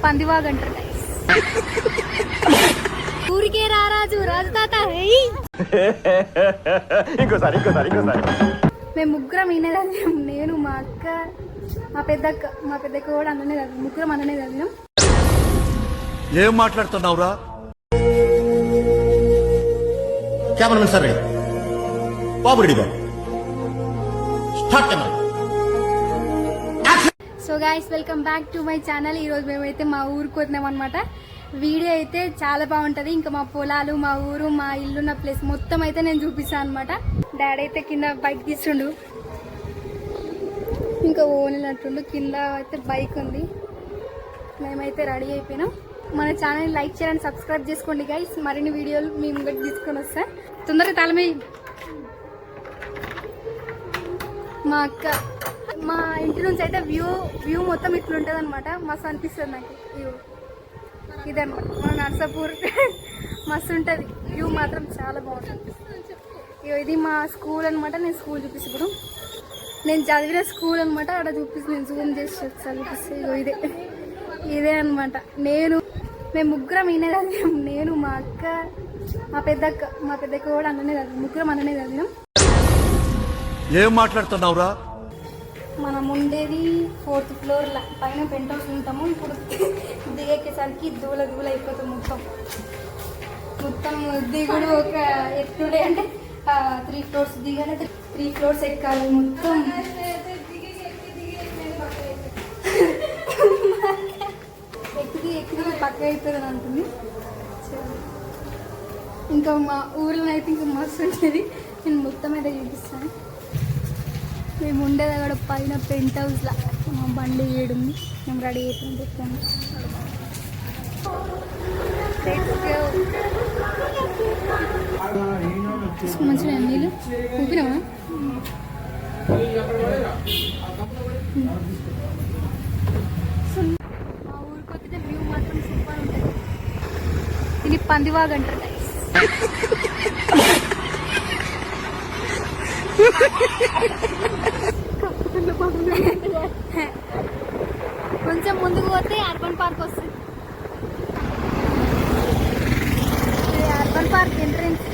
పందివాగ్ అంటారు ఊరికే రారాజు రాజు తాత. ఇంకోసారి మేము ముగ్గురం ఈయన చదివాం. నేను మా అక్క మా పెద్దక్క కూడా అన్ననే చదివాం. ముగ్గురం అన్ననే చదివాం. ఏం మాట్లాడుతున్నావురా? So guys, welcome back to my channel. ఈరోజు మేమైతే మా ఊరికి వస్తున్నాం అనమాట. వీడియో అయితే చాలా బాగుంటుంది. ఇంకా మా పొలాలు, మా ఊరు, మా ఇల్లున్న ప్లేస్ మొత్తం అయితే నేను చూపిస్తాను అనమాట. డాడీ అయితే కింద బైక్ తీస్తుండు, ఇంకా ఓనినట్టుండు. కింద అయితే బైక్ ఉంది. మేమైతే రెడీ అయిపోయినాం. మన ఛానల్ లైక్ చేయండి, సబ్స్క్రైబ్ చేసుకోండి గైస్. మరిన్ని వీడియోలు మేము కూడా తీసుకొని వస్తాం. తొందరగా తలమే. మా అక్క మా ఇంటి నుంచి అయితే వ్యూ మొత్తం ఇట్లుంటుంది అనమాట. మస్తు అనిపిస్తుంది నాకు వ్యూ. ఇదనమాట మన నర్సాపూర్. మస్తు ఉంటుంది వ్యూ, మాత్రం చాలా బాగుంటుంది. ఇది మా స్కూల్ అనమాట. నేను స్కూల్ చూపిస్తాను. నేను చదివిన స్కూల్ అనమాట. అక్కడ చూపిస్తాను. నేను జూమ్ చేసి చూపిస్తాను. ఇదే అనమాట. మేము ముగ్గురం ఈయన చదివాం. నేను మా అక్క మా పెద్దక్క కూడా అన్ననే చదివాం. ముగ్గురం అన్ననే చదివాం. ఏం మాట్లాడుతున్నావురా? మనం ఉండేది 4th ఫ్లోర్. పైన పెంట్ హౌస్ ఉంటాము. ఇప్పుడు దిగేసరికి దూల అయిపోతుంది. మొత్తం దిగుడు ఒక ఎట్టుడే అంటే 3 ఫ్లోర్స్ దిగాలంటే 3 ఫ్లోర్స్ ఎక్కాలి. మొత్తం ఎక్కి పక్క అయిపోయిందని అంటుంది. ఇంకా మా ఊర్లో అయితే ఇంకా మస్తు ఉంటుంది. నేను మొత్తం అయితే చూపిస్తాను. మేము ఉండేది అక్కడ పైన పెంట్ హౌస్లో. మా బండి ఏడుంది. మేము రెడీ అయిపోయింది. చెప్తాను మంచిగా నీళ్ళు ఊపినావా? మా ఊరికి వస్తే వ్యూ మాత్రం సూపర్ ఉంటుంది. ఇది పందివాగ్ అంటారు. కొంచెం ముందుకు పోతే అర్బన్ పార్క్ వస్తుంది. Urban park entrance.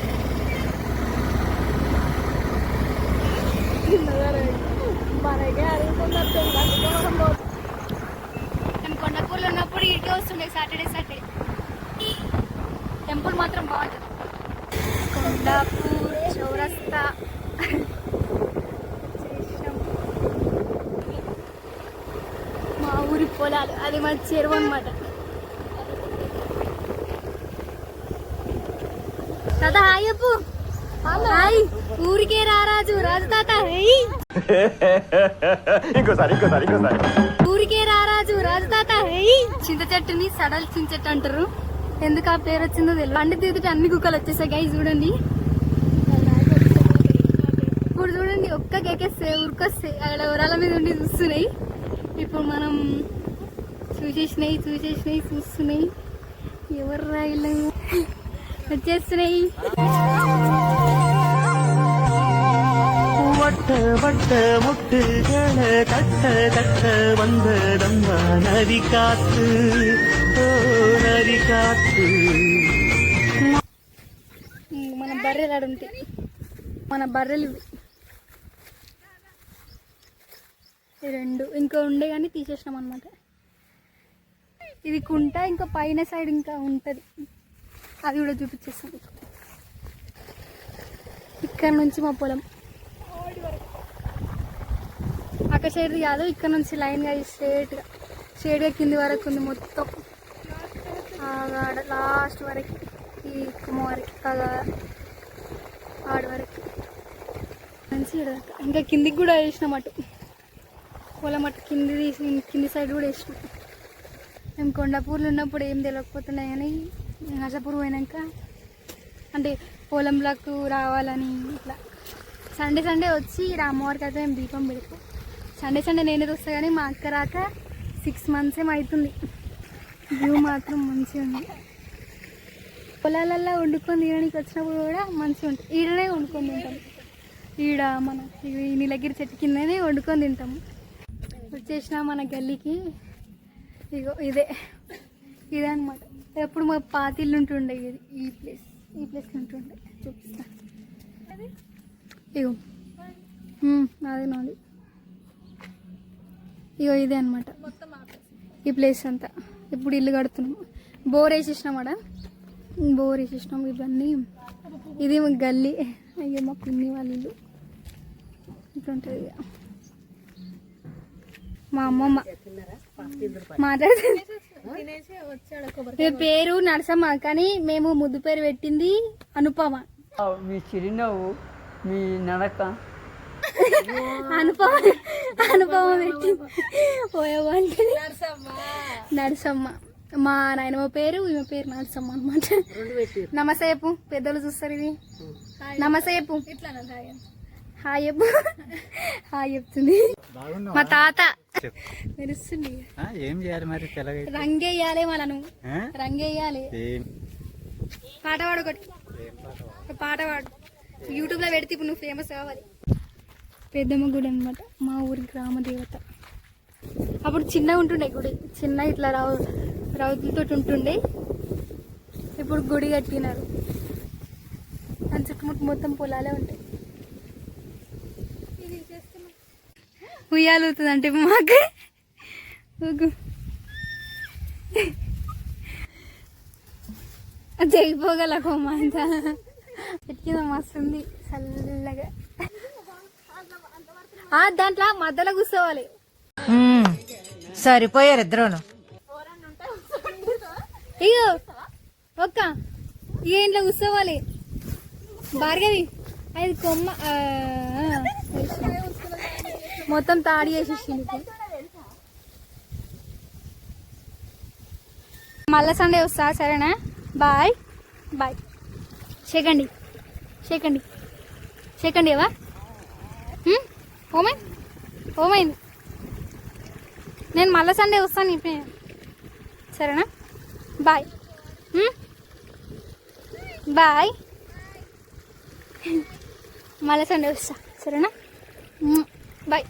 మేము కొండపూర్లో ఉన్నప్పుడు ఇటుకే వస్తుండే సాటర్డే. టెంపుల్ మాత్రం బాగుంటుంది. కొండాపూర్ చౌరస్తా. మా ఊరి పొలాలు, అది మా చెరువు అనమాట. తాత హాయ్ చెప్పు. హాయ్. ఊరికే రారాజు రాజు తాత. ఇంకోసారి ఊరికే రారాజు రాజు తాత. చింత చెట్టుని సడల్ చింత చెట్టు అంటారు. ఎందుకు ఆ పేరు వచ్చిందో తెలియదు. బండి తీరుతుంటే అన్ని కుక్కలు వచ్చేసాయి గైస్. చూడండి, ఇప్పుడు చూడండి, ఒక్క కేకేస్తే ఉరికొస్తాయి. అక్కడ ఊరాల మీద ఉండి చూస్తున్నాయి. ఇప్పుడు మనం చూసేసినాయి చూస్తున్నాయి. ఎవరు రాయిలు వచ్చేస్తున్నాయి. வட்ட முட்டுகள கட்ட கட்ட வந்ததம்மா நதி காத்து మన బర్రెలు ఆడుంటాయి. మన బర్రెలు రెండు ఇంకా ఉండే కానీ తీసేసినాం అనమాట. ఇది కుంట. ఇంకా పైన సైడ్ ఇంకా ఉంటుంది. అది కూడా చూపించేస్తాం. ఇక్కడ నుంచి మా పొలం అక్కడ సైడ్ కాదు, ఇక్కడ నుంచి లైన్గా స్ట్రేట్గా కింది వరకు ఉంది మొత్తం. లాస్ట్ వరకు ఈ కుమ్మ వరకు ఆడ వరకు నుంచి ఇంకా కిందికి కూడా వేసినాం. అటు పొలం అటు కింది సైడ్ కూడా వేసినాం. మేము కొండాపూర్లో ఉన్నప్పుడు ఏం తెలియకపోతున్నాయి కానీ నర్సాపూర్ పోయినాక అంటే పొలంలోకి రావాలని ఇట్లా సండే వచ్చి అమ్మవారికి అయితే మేము దీపం పెడతాం. సండే నేనే వస్తా కానీ మా అక్క రాక 6 months అవుతుంది. వ్యూ మాత్రం మంచిగా ఉంది. పొలాలల్లో వండుకొని తినడానికి వచ్చినప్పుడు కూడా మంచిగా ఉంటుంది. ఈడనే వండుకొని తింటాం. ఈడ మన ఈ నీలగిరి చెట్టు కిందనే వండుకొని తింటాము. వచ్చేసిన మన గల్లీకి. ఇగో ఇదే ఇదే అనమాట. ఎప్పుడు మా పాతిల్లు ఉంటుండే ఇది, ఈ ప్లేస్లో ఉంటుండే. చూపిస్తా. ఇగో అదే నాది. ఇగో ఇదే అనమాట ఈ ప్లేస్ అంతా. ఇప్పుడు ఇల్లు కడుతున్నాం, బోర్ వేసేసినాం ఆడ, బోర్ వేసేసినాం. ఇవన్నీ ఇది గల్లీ. అయ్యో మా పిన్ని వాళ్ళ ఇల్లు ఇట్లా ఉంటుంది. ఇక మా అమ్మమ్మ మాట్లాడుతుంది. పేరు నరసమ్మ, కానీ మేము ముద్దు పేరు పెట్టింది అనుపమ. మీ చిరునవ్వు, మీ నడక, అనుపమ పెట్టింది. పోయేవాళ్ళకి నరసమ్మ. మా నాయనమ్మ పేరు, ఈమె పేరు నరసమ్మ అనమాట. నమస్తే చెప్పు, పెద్దలు చూస్తారు ఇది. నమస్తే చెప్పు, హాయ్ చెప్పు. హాయ్ చెప్తుంది మా తాత. మెరుస్తుంది. ఏం చేయాలి మరి? రంగేయాలి వాళ్ళను, రంగేయాలి. పాట పాడు ఒకటి, పాట పాడు. యూట్యూబ్ లో పెడితే ఇప్పుడు నువ్వు ఫేమస్ కావాలి. పెద్దమ్మ గుడి అనమాట, మా ఊరి గ్రామ దేవత. అప్పుడు చిన్నగా ఉంటుండే గుడి, చిన్న ఇట్లా రౌతులతో ఉంటుండే. ఇప్పుడు గుడి కట్టినారు, దాని చుట్టుముట్టు మొత్తం పొలాలే ఉంటాయి. ఉయ్యాలుతుంది అంటే మాకు జరిగిపోగల కొమ్మ అంతా ఎట్కిందో మస్తుంది చల్లగా. దాంట్లో మధ్యలో కూర్చోవాలి. సరిపోయారు ఇద్దరును. ఇగో ఒక్క ఈ ఇంట్లో కూర్చోవాలి. భార్గవి అది కొమ్మ మొత్తం తాడి వేసేసింది. మళ్ళా సండే వస్తా, సరేనా? Bye bye. షేకండి షేకండి షేకండి ఏవా ఓమైంది. నేను మళ్ళా సండే వస్తాను ఇప్పుడు, సరేనా? Bye bye. మళ్ళా సండే వస్తా, సరేనా? బాయ్.